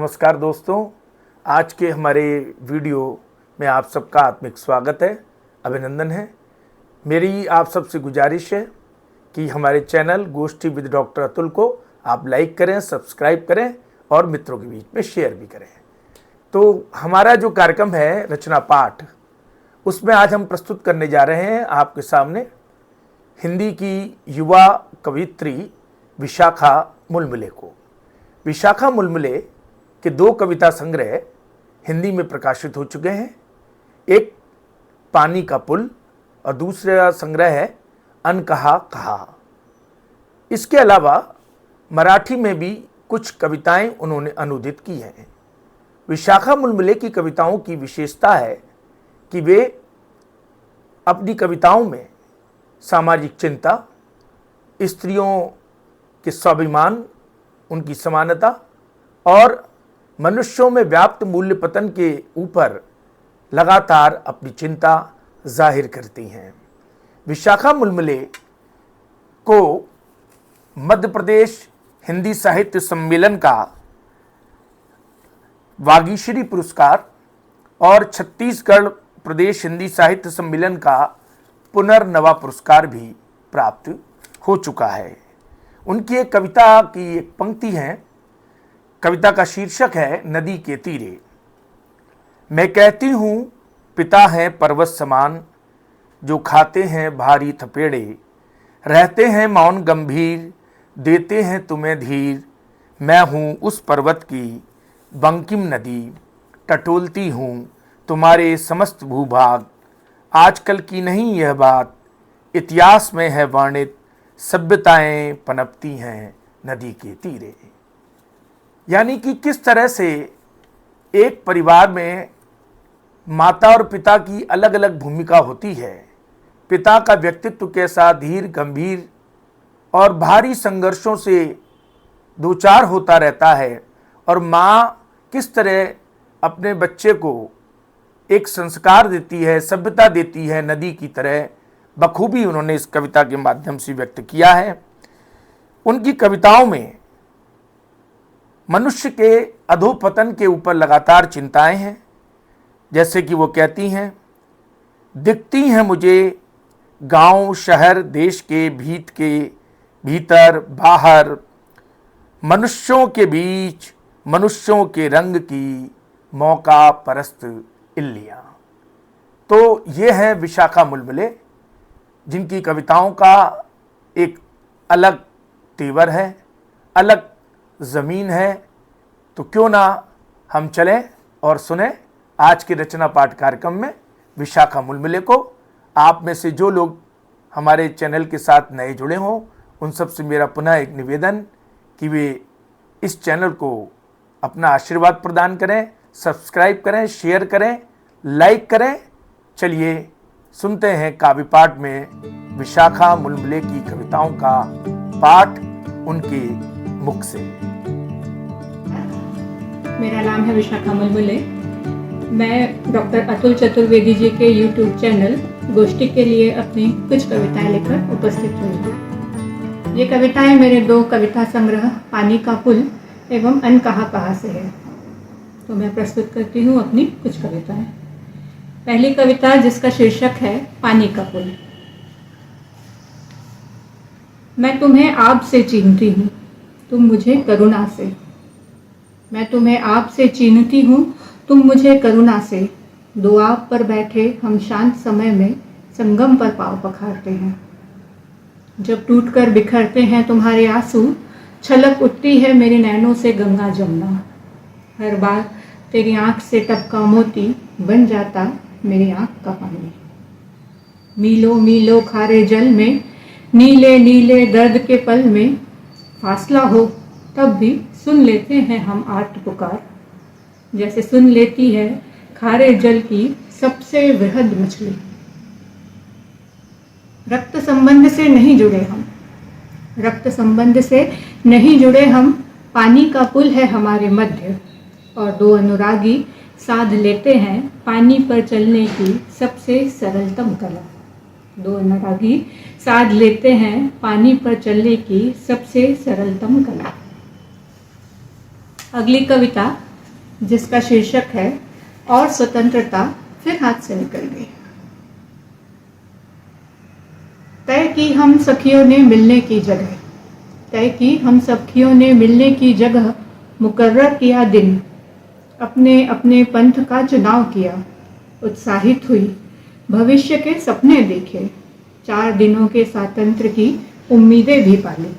नमस्कार दोस्तों, आज के हमारे वीडियो में आप सबका आत्मिक स्वागत है, अभिनंदन है। मेरी आप सबसे गुजारिश है कि हमारे चैनल गोष्ठी विद डॉक्टर अतुल को आप लाइक करें, सब्सक्राइब करें और मित्रों के बीच में शेयर भी करें। तो हमारा जो कार्यक्रम है रचना पाठ, उसमें आज हम प्रस्तुत करने जा रहे हैं आपके सामने हिंदी की युवा कवियत्री विशाखा मुलमुले को। विशाखा मुलमुले के 2 कविता संग्रह हिंदी में प्रकाशित हो चुके हैं। एक पानी का पुल और दूसरा संग्रह है अनकहा कहा। इसके अलावा मराठी में भी कुछ कविताएं उन्होंने अनुदित की हैं। विशाखा मुलमुले की कविताओं की विशेषता है कि वे अपनी कविताओं में सामाजिक चिंता, स्त्रियों के स्वाभिमान, उनकी समानता और मनुष्यों में व्याप्त मूल्य पतन के ऊपर लगातार अपनी चिंता जाहिर करती हैं। विशाखा मुलमुले को मध्य प्रदेश हिंदी साहित्य सम्मेलन का वागीश्वरी पुरस्कार और छत्तीसगढ़ प्रदेश हिंदी साहित्य सम्मेलन का पुनर्नवा पुरस्कार भी प्राप्त हो चुका है। उनकी एक कविता की एक पंक्ति है, कविता का शीर्षक है नदी के तीरे। मैं कहती हूँ पिता हैं पर्वत समान, जो खाते हैं भारी थपेड़े, रहते हैं मौन गंभीर, देते हैं तुम्हें धीर। मैं हूँ उस पर्वत की बंकिम नदी, टटोलती हूँ तुम्हारे समस्त भूभाग। आजकल की नहीं यह बात, इतिहास में है वर्णित, सभ्यताएं पनपती हैं नदी के तीरे। यानी कि किस तरह से एक परिवार में माता और पिता की अलग अलग भूमिका होती है। पिता का व्यक्तित्व कैसा धीर, गंभीर और भारी संघर्षों से दो चार होता रहता है, और माँ किस तरह अपने बच्चे को एक संस्कार देती है, सभ्यता देती है नदी की तरह, बखूबी उन्होंने इस कविता के माध्यम से व्यक्त किया है। उनकी कविताओं में मनुष्य के अधोपतन के ऊपर लगातार चिंताएं हैं। जैसे कि वो कहती हैं, दिखती हैं मुझे गांव शहर देश के भीतर बाहर, मनुष्यों के बीच मनुष्यों के रंग की मौका परस्त इल्लियां। तो ये है विशाखा मुलमुले, जिनकी कविताओं का एक अलग तेवर है, अलग ज़मीन है। तो क्यों ना हम चलें और सुने आज के रचना पाठ कार्यक्रम में विशाखा मुलमुले को। आप में से जो लोग हमारे चैनल के साथ नए जुड़े हों, उन सब से मेरा पुनः एक निवेदन कि वे इस चैनल को अपना आशीर्वाद प्रदान करें, सब्सक्राइब करें, शेयर करें, लाइक करें। चलिए सुनते हैं काव्य पाठ में विशाखा मुलमुले की कविताओं का पाठ उनके मुख से। मेरा नाम है विशाखा मुलमुले। मैं डॉक्टर अतुल चतुर्वेदी जी के YouTube चैनल गोष्ठी के लिए अपनी कुछ कविताएं लेकर उपस्थित हुई हूँ। ये कविताएं मेरे 2 कविता संग्रह पानी का पुल एवं अनकहा कहा से है। तो मैं प्रस्तुत करती हूँ अपनी कुछ कविताएं। पहली कविता, जिसका शीर्षक है पानी का पुल। मैं तुम्हें आप से चीनती हूँ, तुम मुझे करुणा से। मैं तुम्हें आप से चीनती हूँ, तुम मुझे करुणा से। दो आप पर बैठे हम शांत समय में संगम पर पाँव पखारते हैं। जब टूटकर बिखरते हैं तुम्हारे आंसू, छलक उठती है मेरे नैनों से गंगा जमुना। हर बार तेरी आंख से टपका मोती बन जाता मेरी आंख का पानी। मीलों मीलों खारे जल में, नीले नीले दर्द के पल में, फासला हो तब भी सुन लेते हैं हम आर्त पुकार। जैसे सुन लेती है खारे जल की सबसे वृहद मछली। रक्त संबंध से नहीं जुड़े हम, रक्त संबंध से नहीं जुड़े हम, पानी का पुल है हमारे मध्य। और 2 अनुरागी साध लेते हैं पानी पर चलने की सबसे सरलतम कला। 2 अनुरागी साध लेते हैं पानी पर चलने की सबसे सरलतम कला। अगली कविता जिसका शीर्षक है और स्वतंत्रता फिर हाथ से निकल गई। तय की हम सखियों ने मिलने की जगह, तय की हम सखियों ने मिलने की जगह, मुकर्रर किया दिन, अपने अपने पंथ का चुनाव किया, उत्साहित हुई, भविष्य के सपने देखे, 4 दिनों के स्वातंत्र्य की उम्मीदें भी पाली।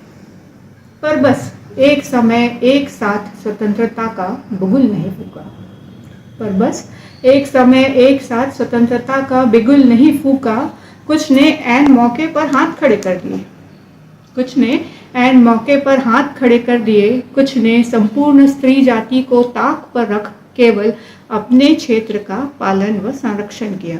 पर बस एक समय एक साथ स्वतंत्रता का बिगुल नहीं फूका, पर बस एक समय एक साथ स्वतंत्रता का बिगुल नहीं फूका। कुछ ने ऐन मौके पर हाथ खड़े कर दिए, कुछ ने ऐन मौके पर हाथ खड़े कर दिए, कुछ ने संपूर्ण स्त्री जाति को ताक पर रख केवल अपने क्षेत्र का पालन व संरक्षण किया।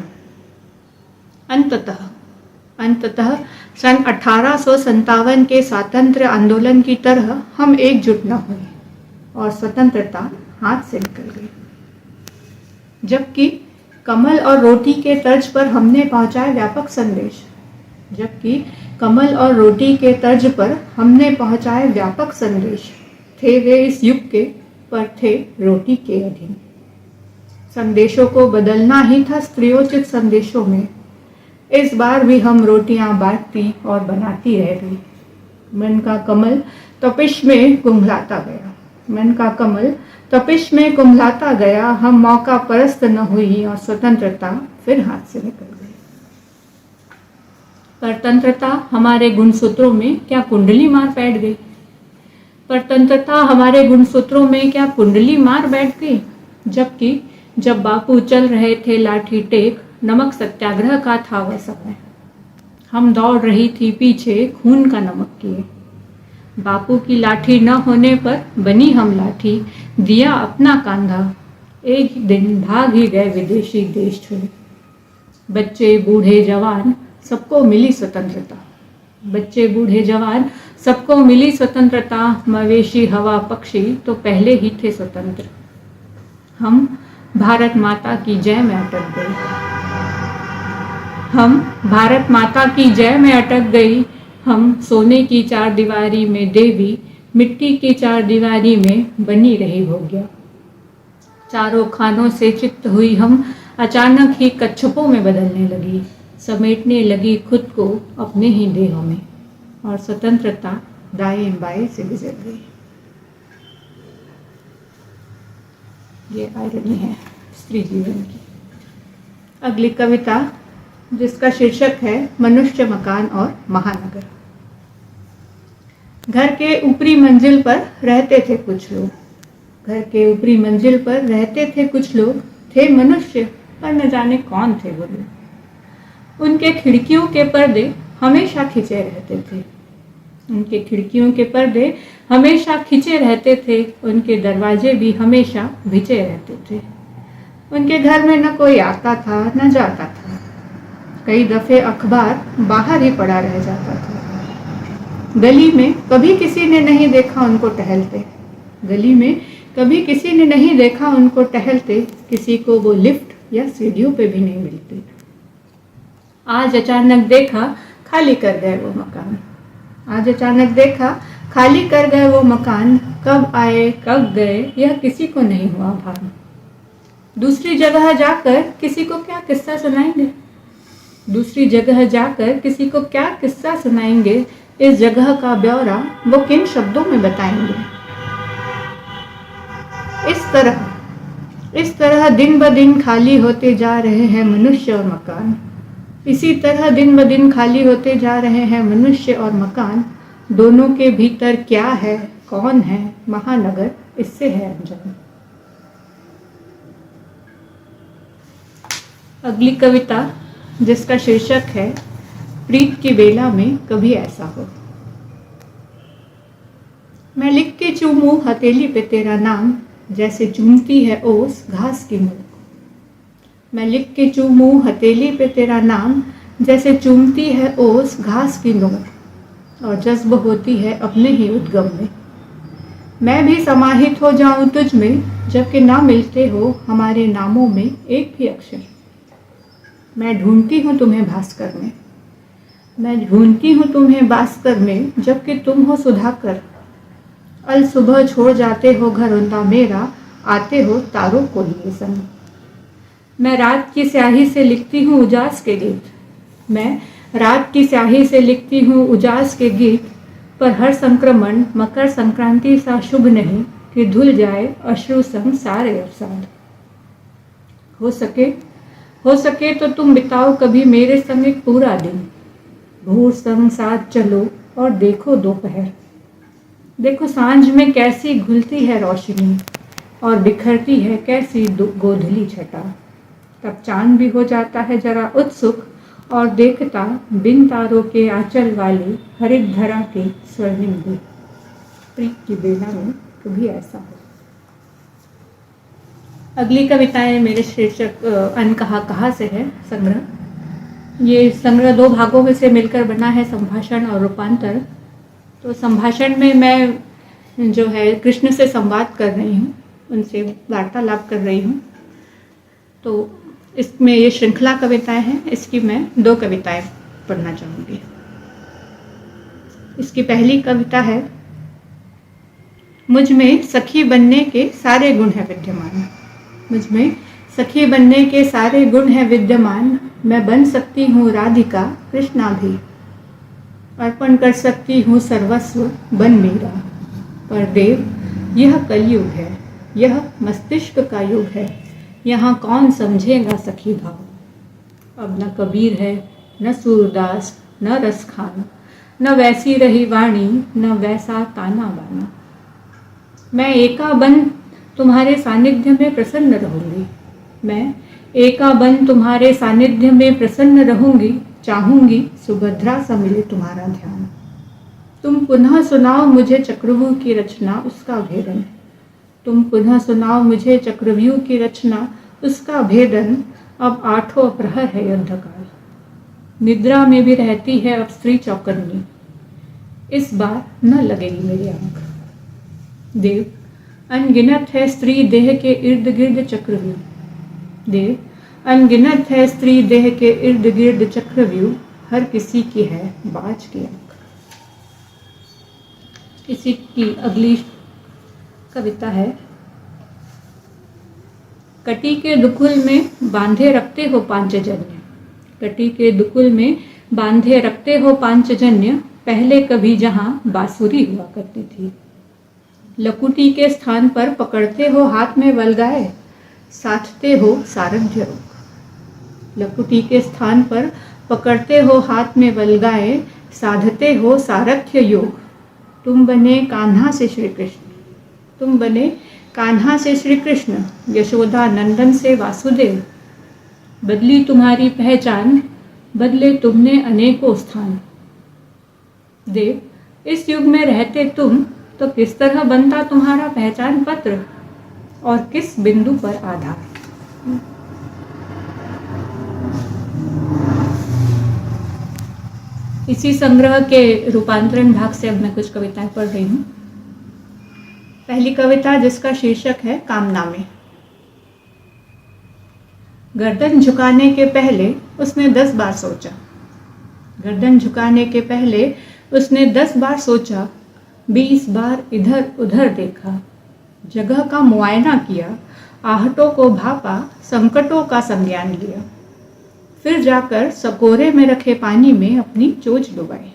अंततः सन 1857 के स्वातंत्र्य आंदोलन की तरह हम एकजुट न हुए और स्वतंत्रता हाथ से निकल गई। जबकि कमल और रोटी के तर्ज पर हमने पहुंचाए व्यापक संदेश, जबकि कमल और रोटी के तर्ज पर हमने पहुंचाए व्यापक संदेश, थे वे इस युग के पर थे रोटी के अधीन। संदेशों को बदलना ही था स्त्रियोचित संदेशों में। इस बार भी हम रोटियां बांटती और बनाती रह गई। मन का कमल तपिश में कुंभलाता गया, मन का कमल तपिश में कुंभलाता गया। हम मौका परस्त न हुई और स्वतंत्रता फिर हाथ से निकल गई। परतंत्रता हमारे गुणसूत्रों में क्या कुंडली मार बैठ गई, परतंत्रता हमारे गुणसूत्रों में क्या कुंडली मार बैठ गई। जबकि जब बापू चल रहे थे लाठी टेक, नमक सत्याग्रह का था वह समय, हम दौड़ रही थी पीछे खून का नमक किए। बापू की लाठी न होने पर बनी हम लाठी, दिया अपना कांधा, एक ही दिन भाग ही गए विदेशी देश छोड़। बच्चे बूढ़े जवान सबको मिली स्वतंत्रता, बच्चे बूढ़े जवान सबको मिली स्वतंत्रता। मवेशी हवा पक्षी तो पहले ही थे स्वतंत्र। हम भारत माता की जय में अटक गई, हम भारत माता की जय में अटक गई। हम सोने की 4 दीवारी में देवी, मिट्टी की 4 दीवारी में बनी रही भोग्या। चारों खानों से चित्त हुई हम अचानक ही कच्छपों में बदलने लगी, समेटने लगी खुद को अपने ही देहों में, और स्वतंत्रता दाएं बाएं से गुजर गई। ये आयरनी है स्त्री जीवन की। अगली कविता जिसका शीर्षक है मनुष्य, मकान और महानगर। घर के ऊपरी मंजिल पर रहते थे कुछ लोग, घर के ऊपरी मंजिल पर रहते थे कुछ लोग, थे मनुष्य पर न जाने कौन थे वो लोग। उनके खिड़कियों के पर्दे हमेशा खिंचे रहते थे, उनके खिड़कियों के पर्दे हमेशा खिंचे रहते थे, उनके दरवाजे भी हमेशा भिजे रहते थे। उनके घर में न कोई आता था न जाता था, कई दफे अखबार बाहर ही पड़ा रह जाता था। गली में कभी किसी ने नहीं देखा उनको टहलते, गली में कभी किसी ने नहीं देखा उनको टहलते, किसी को वो लिफ्ट या सीढ़ियों पे भी नहीं मिलते। आज अचानक देखा खाली कर गए वो मकान, आज अचानक देखा खाली कर गए वो मकान। कब आए कब गए यह किसी को नहीं हुआ भान। दूसरी जगह जाकर किसी को क्या किस्सा सुनाएंगे, दूसरी जगह जाकर किसी को क्या किस्सा सुनाएंगे। इस जगह का ब्यौरा वो किन शब्दों में बताएंगे। इस तरह दिन ब दिन खाली होते जा रहे हैं मनुष्य और मकान, इसी तरह दिन ब दिन खाली होते जा रहे हैं मनुष्य और मकान। दोनों के भीतर क्या है कौन है महानगर इससे है अनजान। अगली कविता जिसका शीर्षक है प्रीत की बेला में कभी ऐसा हो। मैं लिख के चूमूं हथेली पे तेरा नाम, जैसे चूमती है ओस घास की नोक। मैं लिख के चूमूं हथेली पे तेरा नाम, जैसे चूमती है ओस घास की नोक, और जज्ब होती है अपने ही उद्गम में। मैं भी समाहित हो जाऊं तुझ में, जबकि ना मिलते हो हमारे नामों में एक भी अक्षर। मैं ढूंढती हूँ तुम्हें भास्कर में, मैं ढूंढती हूँ तुम्हें भास्कर में, जबकि तुम हो सुधाकर। अल सुबह छोड़ जाते हो घर उनका मेरा, आते हो तारों को लिए संग। मैं रात की स्याही से लिखती हूँ उजास के गीत, मैं रात की स्याही से लिखती हूँ उजास के गीत, पर हर संक्रमण मकर संक्रांति सा शुभ नहीं कि धुल जाए अश्रु संग सारे अवसाद। हो सके तो तुम बिताओ कभी मेरे संग एक पूरा दिन, भूर संग साथ चलो और देखो दोपहर। देखो सांझ में कैसी घुलती है रोशनी और बिखरती है कैसी गोधुली छटा। तब चांद भी हो जाता है जरा उत्सुक और देखता बिन तारों के आंचल वाली हरित धरा के स्वर्णिम भी। प्रीत की बेला में कभी ऐसा हो। अगली कविताएं मेरे शीर्षक अनकहा कहा से है संग्रह। ये संग्रह 2 भागों में से मिलकर बना है, संभाषण और रूपांतर। तो संभाषण में मैं जो है कृष्ण से संवाद कर रही हूँ, उनसे वार्तालाप कर रही हूँ। तो इसमें ये श्रृंखला कविताएं हैं, इसकी मैं 2 कविताएं पढ़ना चाहूँगी। इसकी पहली कविता है, मुझ में सखी बनने के सारे गुण हैं विद्यमान। मुझ में सखी बनने के सारे गुण हैं विद्यमान, मैं बन सकती हूँ राधिका कृष्णा भी, अर्पण कर सकती हूँ सर्वस्व बन मेरा। पर देव यह कलयुग है, यह मस्तिष्क का युग है, यहाँ कौन समझेगा सखी भाव। अब न कबीर है, न सूरदास, न रसखान, न वैसी रही वाणी, न वैसा ताना बाना। मैं एका बन तुम्हारे सानिध्य में प्रसन्न रहूंगी, मैं एका बन तुम्हारे सानिध्य में प्रसन्न रहूंगी, चाहूंगी सुभद्रा सा मिले तुम्हारा ध्यान। तुम पुनः सुनाओ मुझे चक्रव्यूह की रचना उसका भेदन, तुम पुनः सुनाओ मुझे चक्रव्यूह की रचना उसका भेदन। अब 8वां प्रहर है युद्धकाल, निद्रा में भी रहती है अब स्त्री चौकन्नी, इस बार न लगेगी मेरी आंख। देव अनगिनत है स्त्री देह के इर्द गिर्द चक्रव्यूह, देव अनगिनत है स्त्री देह के इर्द गिर्द चक्रव्यूह, हर किसी की है बाज की आंख। इसी की अगली कविता है, कटी के दुकुल में बांधे रखते हो पांचजन्य, कटी के दुकुल में बांधे रखते हो पांचजन्य, पहले कभी जहां बांसुरी हुआ करती थी। लकुटी के स्थान पर पकड़ते हो हाथ में वलगाए, साधते हो सारथ्य योग। लकुटी के स्थान पर पकड़ते हो हाथ में वलगाए, साधते हो सारथ्य योग। तुम बने कान्हा से श्री कृष्ण, तुम बने कान्हा से श्री कृष्ण, यशोदा नंदन से वासुदेव। बदली तुम्हारी पहचान, बदले तुमने अनेकों स्थान। देव इस युग में रहते तुम तो किस तरह बनता तुम्हारा पहचान पत्र और किस बिंदु पर आधार। इसी संग्रह के रूपांतरण भाग से अब मैं कुछ कविताएं पढ़ रही हूँ। पहली कविता जिसका शीर्षक है कामना में। गर्दन झुकाने के पहले उसने 10 बार सोचा, गर्दन झुकाने के पहले उसने 10 बार सोचा, 20 बार इधर उधर देखा, जगह का मुआयना किया, आहटों को भापा, संकटों का संज्ञान लिया, फिर जाकर सकोरे में रखे पानी में अपनी चोंच डुबाई।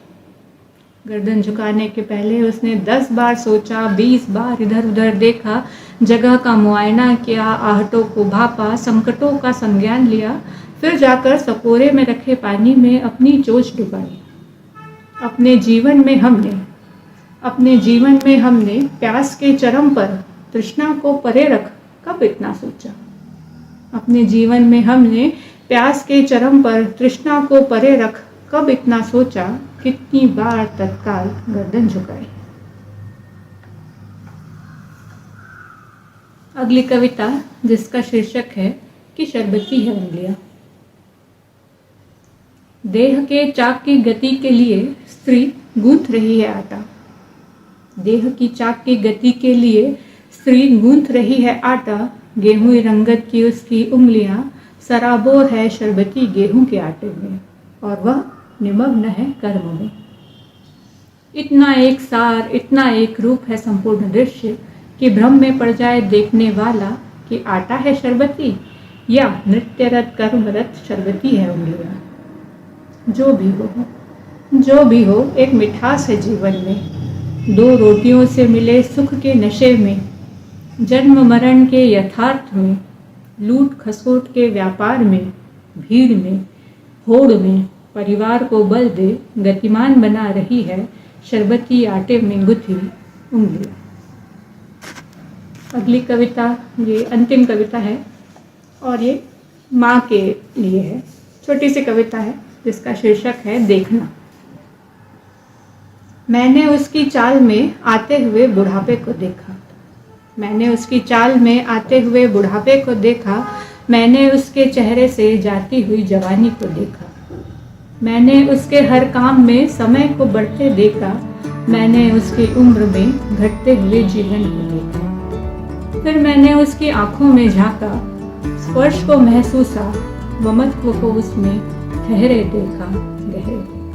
गर्दन झुकाने के पहले उसने 10 बार सोचा, 20 बार इधर उधर देखा, जगह का मुआयना किया, आहटों को भापा, संकटों का संज्ञान लिया, फिर जाकर सकोरे में रखे पानी में अपनी चोंच डुबाई। अपने जीवन में हमने प्यास के चरम पर तृष्णा को परे रख कब इतना सोचा। अपने जीवन में हमने प्यास के चरम पर तृष्णा को परे रख कब इतना सोचा, कितनी बार तत्काल गर्दन झुकाई। अगली कविता जिसका शीर्षक है कि शरबती है उंगलियां। देह के चाक की गति के लिए स्त्री गूंथ रही है आटा, देह की चाक की गति के लिए स्त्री गूंथ रही है आटा, गेहूं रंगत की उसकी उंगलियां सराबोर है शरबती गेहूं के आटे में, और वह निमग्न है कर्म में। इतना एक सार, इतना एक रूप है संपूर्ण दृश्य, कि भ्रम में पड़ जाए देखने वाला कि आटा है शरबती या नृत्यरत कर्मरत शरबती है उंगलियां। जो भी हो एक मिठास है जीवन में, 2 रोटियों से मिले सुख के नशे में, जन्म मरण के यथार्थ में, लूट खसोट के व्यापार में, भीड़ में, होड़ में परिवार को बल दे गतिमान बना रही है शरबती आटे में गुथी उंगलियां। अगली कविता, ये अंतिम कविता है और ये माँ के लिए है। छोटी सी कविता है जिसका शीर्षक है देखना। मैंने उसकी चाल में आते हुए बुढ़ापे को देखा, मैंने उसकी चाल में आते हुए बुढ़ापे को देखा, मैंने उसके चेहरे से जाती हुई जवानी को देखा, मैंने उसके हर काम में समय को बढ़ते देखा, मैंने उसकी उम्र में घटते हुए जीवन को देखा। फिर मैंने उसकी आंखों में झांका, स्पर्श को महसूसा, ममत्व को उसमें ठहरे देखा, गहरे देखा।